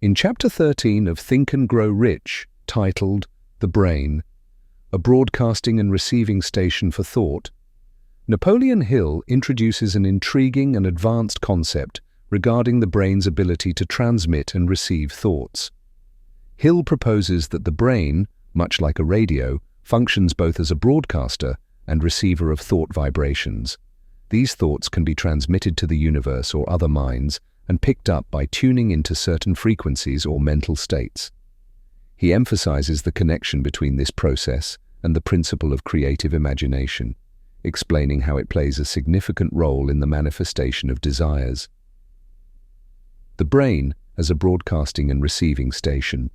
In Chapter 13 of Think and Grow Rich, titled The Brain, a broadcasting and receiving station for thought, Napoleon Hill introduces an intriguing and advanced concept regarding the brain's ability to transmit and receive thoughts. Hill proposes that the brain, much like a radio, functions both as a broadcaster and receiver of thought vibrations. These thoughts can be transmitted to the universe or other minds and picked up by tuning into certain frequencies or mental states. He emphasizes the connection between this process and the principle of creative imagination, explaining how it plays a significant role in the manifestation of desires. The brain as a broadcasting and receiving station.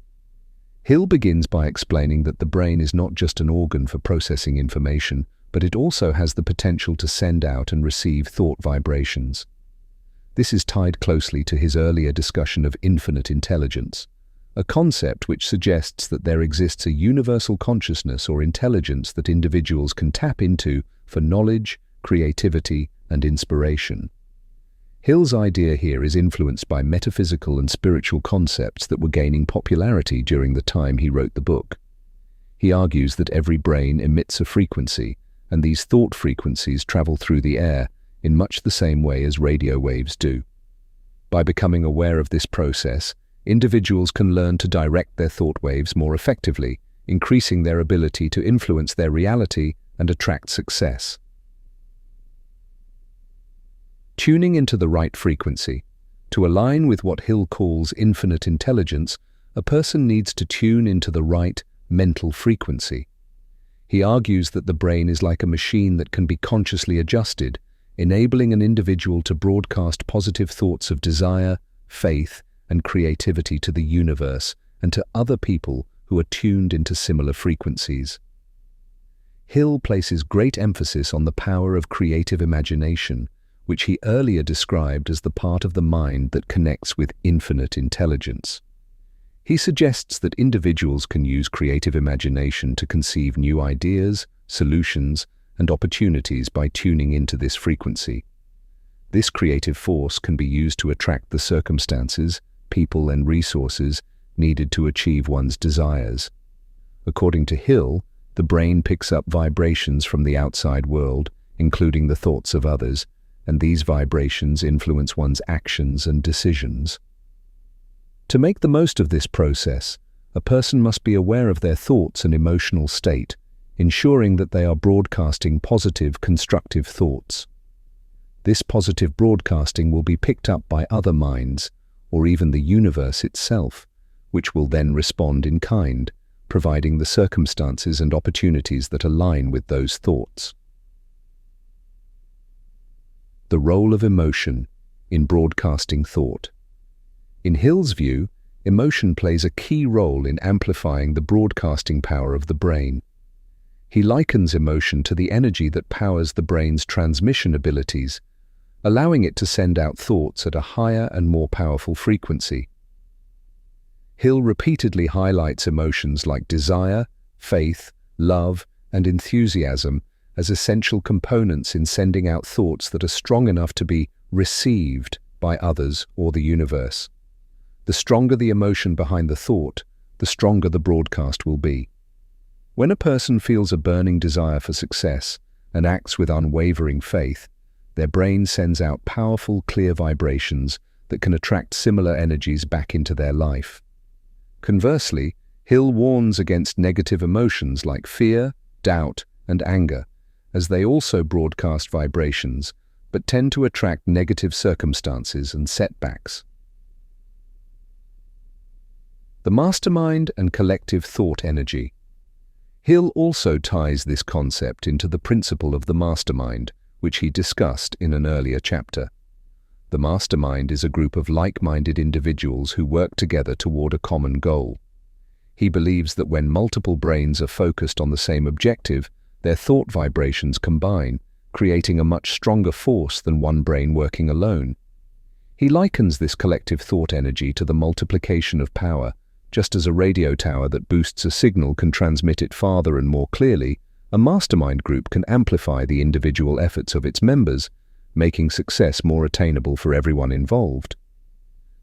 Hill begins by explaining that the brain is not just an organ for processing information, but it also has the potential to send out and receive thought vibrations. This is tied closely to his earlier discussion of infinite intelligence, a concept which suggests that there exists a universal consciousness or intelligence that individuals can tap into for knowledge, creativity, and inspiration. Hill's idea here is influenced by metaphysical and spiritual concepts that were gaining popularity during the time he wrote the book. He argues that every brain emits a frequency, and these thought frequencies travel through the air in much the same way as radio waves do. By becoming aware of this process, individuals can learn to direct their thought waves more effectively, increasing their ability to influence their reality and attract success. Tuning into the right frequency. To align with what Hill calls infinite intelligence, a person needs to tune into the right mental frequency. He argues that the brain is like a machine that can be consciously adjusted, enabling an individual to broadcast positive thoughts of desire, faith, and creativity to the universe and to other people who are tuned into similar frequencies. Hill places great emphasis on the power of creative imagination, which he earlier described as the part of the mind that connects with infinite intelligence. He suggests that individuals can use creative imagination to conceive new ideas, solutions, and opportunities by tuning into this frequency. This creative force can be used to attract the circumstances, people, and resources needed to achieve one's desires. According to Hill, the brain picks up vibrations from the outside world, including the thoughts of others, and these vibrations influence one's actions and decisions. To make the most of this process, a person must be aware of their thoughts and emotional state, ensuring that they are broadcasting positive, constructive thoughts. This positive broadcasting will be picked up by other minds, or even the universe itself, which will then respond in kind, providing the circumstances and opportunities that align with those thoughts. The role of emotion in broadcasting thought. In Hill's view, emotion plays a key role in amplifying the broadcasting power of the brain. He likens emotion to the energy that powers the brain's transmission abilities, allowing it to send out thoughts at a higher and more powerful frequency. Hill repeatedly highlights emotions like desire, faith, love, and enthusiasm as essential components in sending out thoughts that are strong enough to be received by others or the universe. The stronger the emotion behind the thought, the stronger the broadcast will be. When a person feels a burning desire for success and acts with unwavering faith, their brain sends out powerful, clear vibrations that can attract similar energies back into their life. Conversely, Hill warns against negative emotions like fear, doubt, and anger, as they also broadcast vibrations, but tend to attract negative circumstances and setbacks. The mastermind and collective thought energy. Hill also ties this concept into the principle of the mastermind, which he discussed in an earlier chapter. The mastermind is a group of like-minded individuals who work together toward a common goal. He believes that when multiple brains are focused on the same objective, their thought vibrations combine, creating a much stronger force than one brain working alone. He likens this collective thought energy to the multiplication of power. Just as a radio tower that boosts a signal can transmit it farther and more clearly, a mastermind group can amplify the individual efforts of its members, making success more attainable for everyone involved.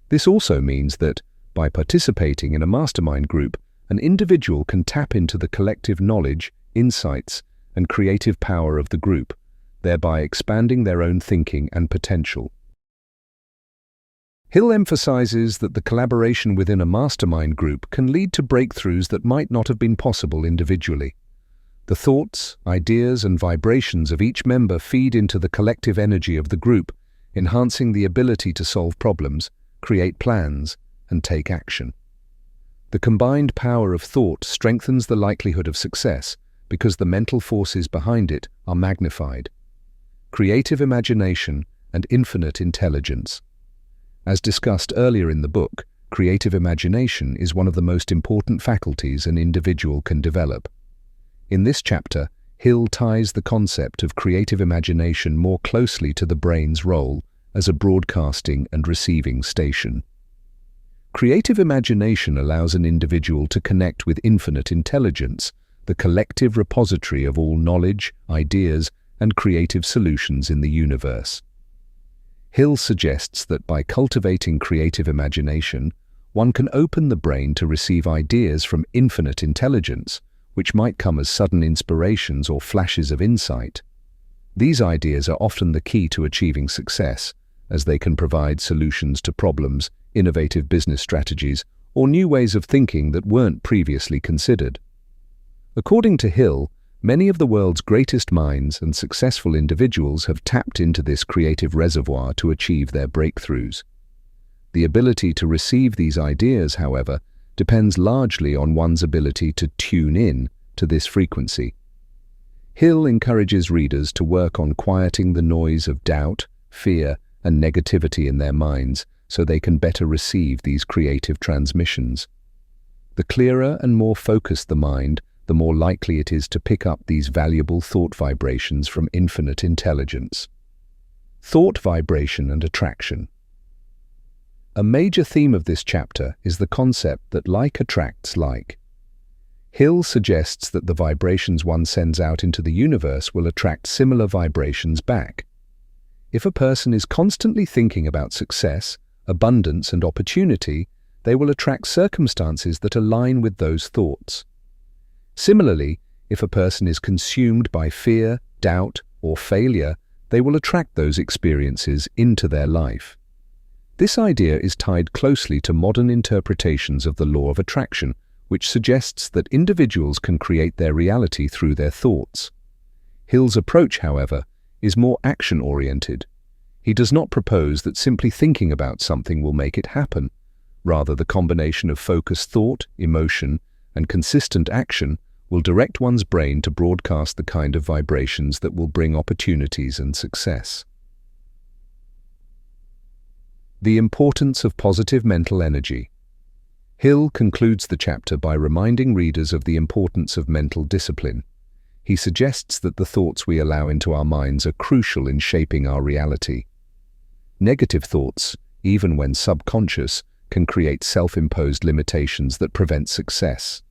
This also means that, By participating in a mastermind group, an individual can tap into the collective knowledge, insights, and creative power of the group, thereby expanding their own thinking and potential. Hill emphasizes that the collaboration within a mastermind group can lead to breakthroughs that might not have been possible individually. The thoughts, ideas, and vibrations of each member feed into the collective energy of the group, enhancing the ability to solve problems, create plans, and take action. The combined power of thought strengthens the likelihood of success because the mental forces behind it are magnified. Creative imagination and infinite intelligence. As discussed earlier in the book, creative imagination is one of the most important faculties an individual can develop. In this chapter, Hill ties the concept of creative imagination more closely to the brain's role as a broadcasting and receiving station. Creative imagination allows an individual to connect with infinite intelligence, the collective repository of all knowledge, ideas, and creative solutions in the universe. Hill suggests that by cultivating creative imagination, one can open the brain to receive ideas from infinite intelligence, which might come as sudden inspirations or flashes of insight. These ideas are often the key to achieving success, as they can provide solutions to problems, innovative business strategies, or new ways of thinking that weren't previously considered. According to Hill, many of the world's greatest minds and successful individuals have tapped into this creative reservoir to achieve their breakthroughs. The ability to receive these ideas, however, depends largely on one's ability to tune in to this frequency. Hill encourages readers to work on quieting the noise of doubt, fear, and negativity in their minds so they can better receive these creative transmissions. The clearer and more focused the mind, the more likely it is to pick up these valuable thought vibrations from infinite intelligence. Thought vibration and attraction. A major theme of this chapter is the concept that like attracts like. Hill suggests that the vibrations one sends out into the universe will attract similar vibrations back. If a person is constantly thinking about success, abundance, and opportunity, they will attract circumstances that align with those thoughts. Similarly, if a person is consumed by fear, doubt, or failure, they will attract those experiences into their life. This idea is tied closely to modern interpretations of the law of attraction, which suggests that individuals can create their reality through their thoughts. Hill's approach, however, is more action-oriented. He does not propose that simply thinking about something will make it happen. Rather, the combination of focused thought, emotion, and consistent action will direct one's brain to broadcast the kind of vibrations that will bring opportunities and success. The importance of positive mental energy. Hill concludes the chapter by reminding readers of the importance of mental discipline. He suggests that the thoughts we allow into our minds are crucial in shaping our reality. Negative thoughts, even when subconscious, can create self-imposed limitations that prevent success.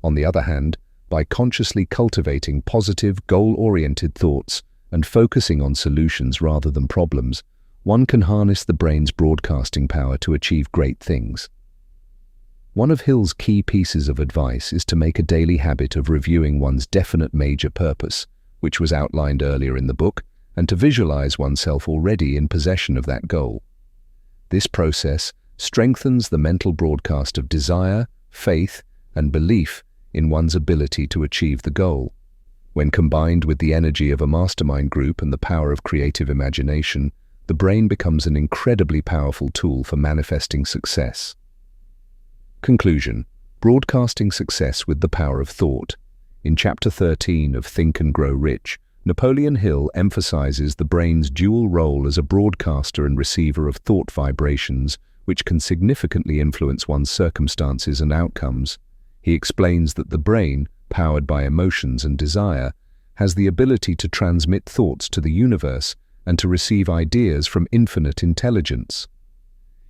On the other hand, by consciously cultivating positive, goal-oriented thoughts and focusing on solutions rather than problems, one can harness the brain's broadcasting power to achieve great things. One of Hill's key pieces of advice is to make a daily habit of reviewing one's definite major purpose, which was outlined earlier in the book, and to visualize oneself already in possession of that goal. This process strengthens the mental broadcast of desire, faith, and belief in one's ability to achieve the goal. When combined with the energy of a mastermind group and the power of creative imagination, the brain becomes an incredibly powerful tool for manifesting success. Conclusion: broadcasting success with the power of thought. In Chapter 13 of Think and Grow Rich, Napoleon Hill emphasizes the brain's dual role as a broadcaster and receiver of thought vibrations, which can significantly influence one's circumstances and outcomes. He explains that the brain, powered by emotions and desire, has the ability to transmit thoughts to the universe and to receive ideas from infinite intelligence.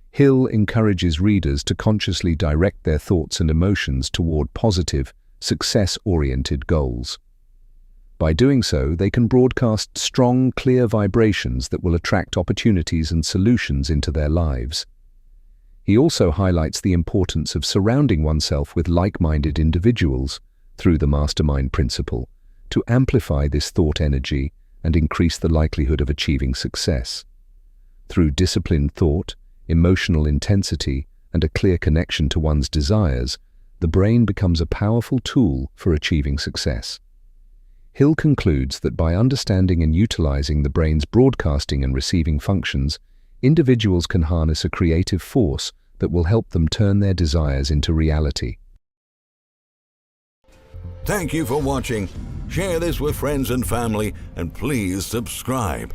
Hill encourages readers to consciously direct their thoughts and emotions toward positive, success-oriented goals. By doing so, they can broadcast strong, clear vibrations that will attract opportunities and solutions into their lives. He also highlights the importance of surrounding oneself with like-minded individuals through the mastermind principle to amplify this thought energy and increase the likelihood of achieving success. Through disciplined thought, emotional intensity, and a clear connection to one's desires, the brain becomes a powerful tool for achieving success. Hill concludes that by understanding and utilizing the brain's broadcasting and receiving functions, individuals can harness a creative force that will help them turn their desires into reality. Thank you for watching. Share this with friends and family, and please subscribe.